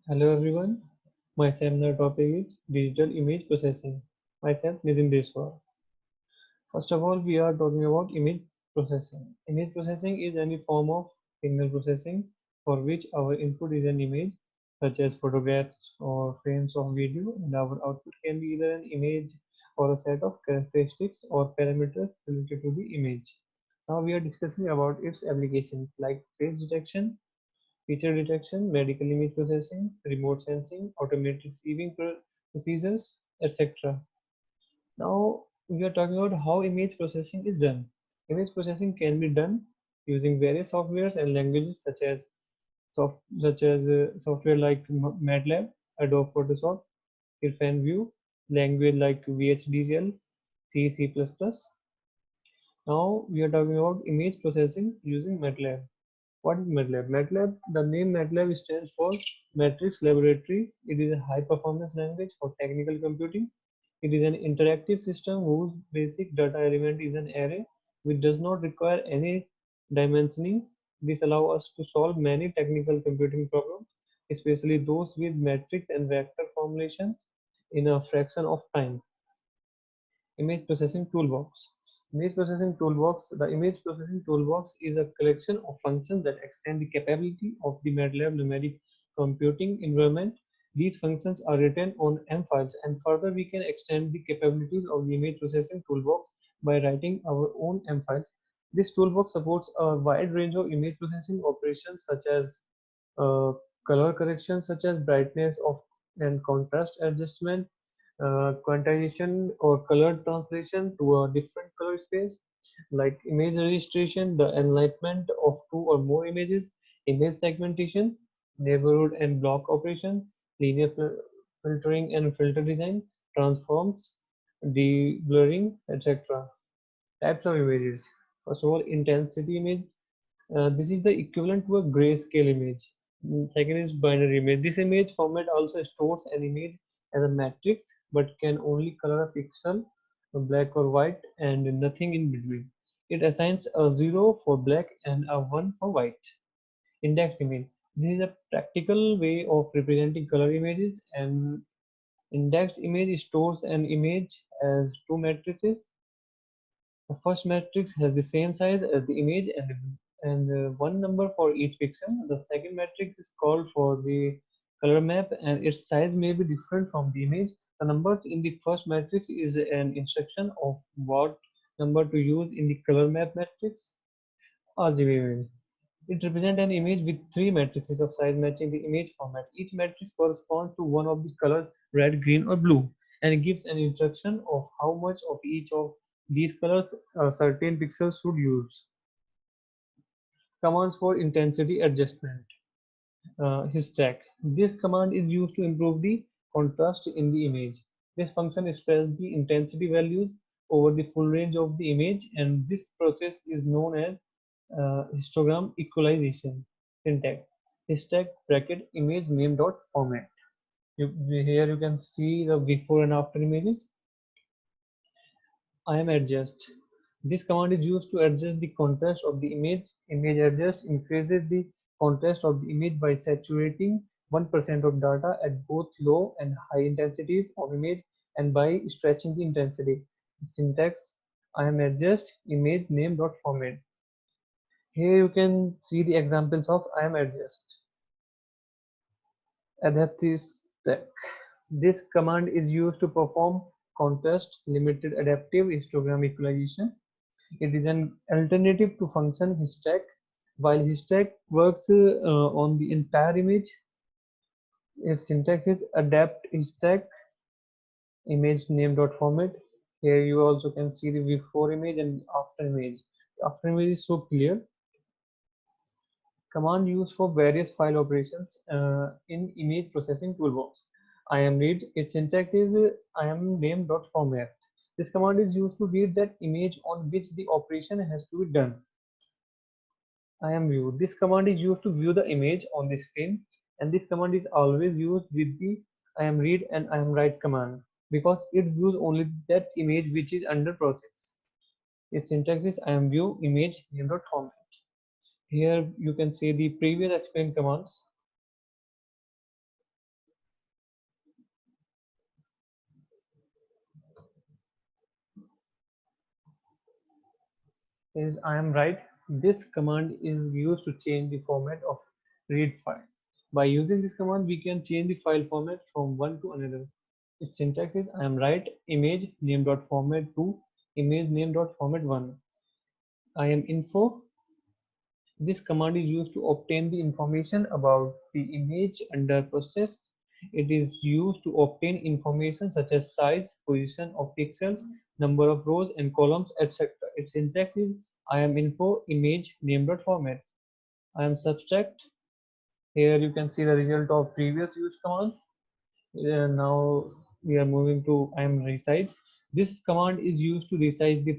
Hello everyone, my seminar topic is Digital Image Processing. Myself Nitin Deswar. First of all, we are talking about image processing. Image processing is any form of signal processing for which our input is an image, such as photographs or frames of video, and our output can be either an image or a set of characteristics or parameters related to the image. Now we are discussing about its applications like face detection, feature detection, medical image processing, remote sensing, automated receiving procedures, etc. Now we are talking about how image processing is done. Image processing can be done using various softwares and languages such as software like MATLAB, Adobe Photoshop, Irfan language like VHDL, C, C++. Now we are talking about image processing using MATLAB. What is MATLAB? MATLAB, the name MATLAB stands for Matrix Laboratory. It is a high performance language for technical computing. It is an interactive system whose basic data element is an array which does not require any dimensioning. This allows us to solve many technical computing problems, especially those with matrix and vector formulations in a fraction of time. Image processing toolbox. The image processing toolbox is a collection of functions that extend the capability of the MATLAB numeric computing environment. These functions are written on M files, and further we can extend the capabilities of the image processing toolbox by writing our own M files. This toolbox supports a wide range of image processing operations such as uh, color correction, such as brightness of and contrast adjustment, quantization or color translation to a different color space, like image registration, the enlightenment of two or more images, image segmentation, neighborhood and block operation, linear filtering and filter design, transforms, de-blurring, etc. Types of images. First of all, intensity image. This is the equivalent to a grayscale image. Second is binary image. This image format also stores an image as a matrix but can only color a pixel, black or white, and nothing in between. It assigns a 0 for black and a 1 for white. Indexed image. This is a practical way of representing color images. An indexed image stores an image as two matrices. The first matrix has the same size as the image and one number for each pixel. The second matrix is called for the color map and its size may be different from the image. The numbers in the first matrix is an instruction of what number to use in the color map matrix. RGB image. It represents an image with three matrices of size matching the image format. Each matrix corresponds to one of the colors red, green, or blue and gives an instruction of how much of each of these colors a certain pixel should use. Commands for intensity adjustment. Stack. This command is used to improve the contrast in the image. This function expresses the intensity values over the full range of the image, and this process is known as histogram equalization. Syntax. Stack bracket image name dot format. Here you can see the before and after images. I am adjust. This command is used to adjust the contrast of the image. Image adjust increases the contrast of the image by saturating 1% of data at both low and high intensities of image and by stretching the intensity. Syntax I am adjust image name dot format. Here you can see the examples of I am adjust. Adaptive stack. This command is used to perform contrast limited adaptive histogram equalization. It is an alternative to function HISTACK. While HISTACK works on the entire image, its syntax is adapt HISTACK image name dot format. Here you also can see the before image and after image. After image is so clear. Command used for various file operations in image processing toolbox. IMRead, its syntax is IM name dot format. This command is used to read that image on which the operation has to be done. IMView. This command is used to view the image on the screen, and this command is always used with the IMRead and IMWrite command because it views only that image which is under process. Its syntax is IMView image name dot format. Here you can see the previous explained commands. is I am right. This command is used to change the format of read file. By using this command, we can change the file format from one to another. Its syntax is I am right image name.format to image name.format 1. I am info. This command is used to obtain the information about the image under process. It is used to obtain information such as size, position of pixels, number of rows and columns, etc. Its syntax is I am info image name.format. I am subtract. Here you can see the result of previous used command. Now we are moving to I am resize. This command is used to resize the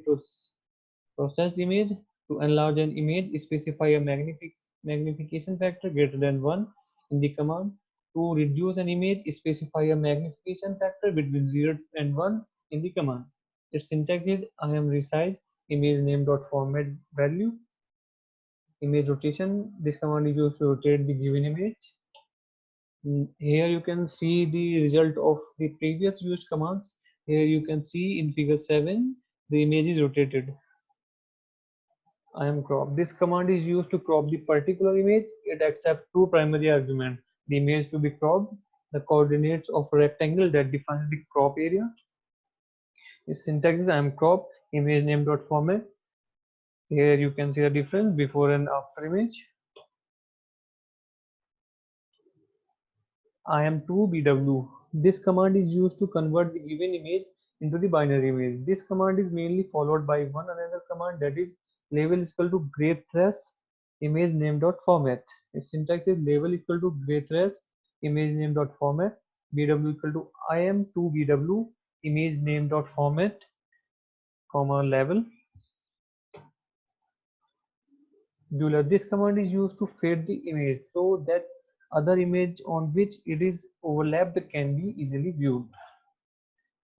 processed image. To enlarge an image, specify a magnification factor greater than 1 in the command. To reduce an image, specify a magnification factor between 0 and 1 in the command. Its syntax is I am resize image name.format value. Image rotation. This command is used to rotate the given image. Here you can see the result of the previous used commands. Here you can see in figure 7 the image is rotated. I am crop. This command is used to crop the particular image. It accepts two primary arguments: the image to be cropped, the coordinates of a rectangle that defines the crop area. Its syntax is I am crop image name dot format. Here you can see the difference before and after image. IM2BW. This command is used to convert the given image into the binary image. This command is mainly followed by one another command, that is label is equal to gray thresh image name dot format. Its syntax is label equal to gray thresh image name dot format, BW equal to IM2BW image name dot format, comma label. Bueller. This command is used to fade the image so that other image on which it is overlapped can be easily viewed.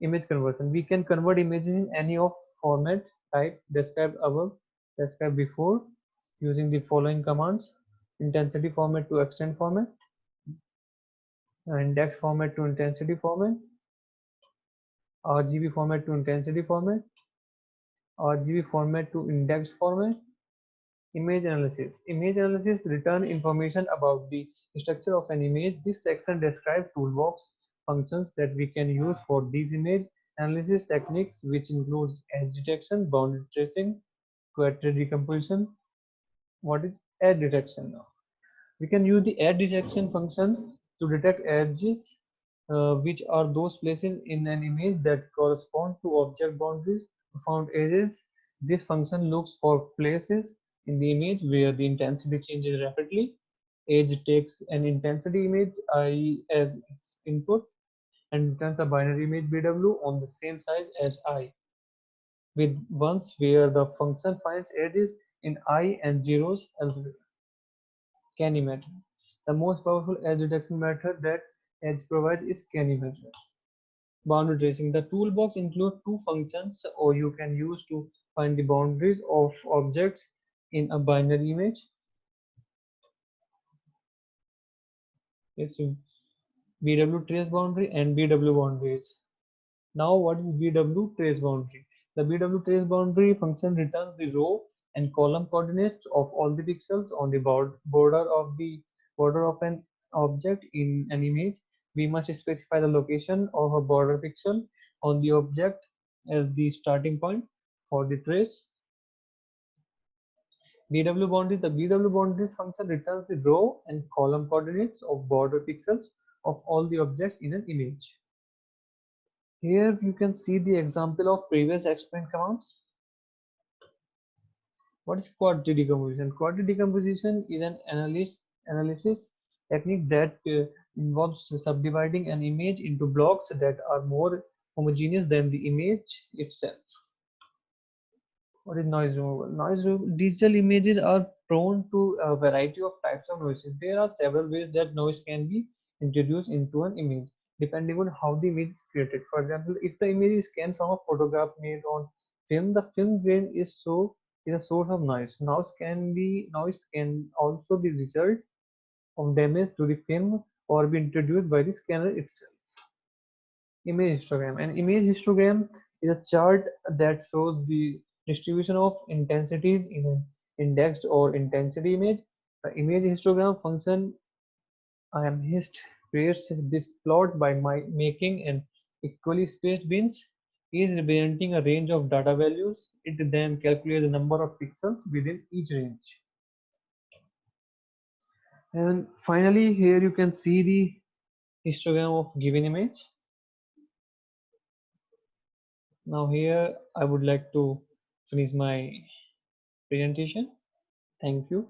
Image conversion. We can convert images in any of format type described above, described before, using the following commands: intensity format to extent format, index format to intensity format, RGB format to intensity format, RGB format to index format. Image analysis. Image analysis return information about the structure of an image. This section describes toolbox functions that we can use for these image analysis techniques, which includes edge detection, boundary tracing, query decomposition. What is edge detection now? We can use the edge detection function to detect edges, which are those places in an image that correspond to object boundaries. To found edges, this function looks for places in the image where the intensity changes rapidly. Edge takes an intensity image I as its input and returns a binary image BW on the same size as I, with ones where the function finds edges in I and zeros elsewhere. Canny method. The most powerful edge detection method that Edge provides is Canny method. Boundary tracing. The toolbox includes two functions or you can use to find the boundaries of objects in a binary image. It's BW trace boundary and BW boundaries. Now what is BW trace boundary? The BW trace boundary function returns the row and column coordinates of all the pixels on the border of an object in an image. We must specify the location of a border pixel on the object as the starting point for the trace. BW boundaries. The BW boundaries function returns the row and column coordinates of border pixels of all the objects in an image. Here you can see the example of previous explained commands. What is quantity decomposition? Quantity decomposition is an analysis technique that involves subdividing an image into blocks that are more homogeneous than the image itself. What is noise removal? Digital images are prone to a variety of types of noises. There are several ways that noise can be introduced into an image, depending on how the image is created. For example, if the image is scanned from a photograph made on film, the film grain is a source of noise. Noise can also be result of damage to the film or be introduced by the scanner itself. Image histogram. An image histogram is a chart that shows the distribution of intensities in an indexed or intensity image. The image histogram function IMHIST creates this plot by making an equally spaced bins is representing a range of data values. It then calculates the number of pixels within each range. And finally, here you can see the histogram of given image. Now here I would like to finish my presentation. Thank you.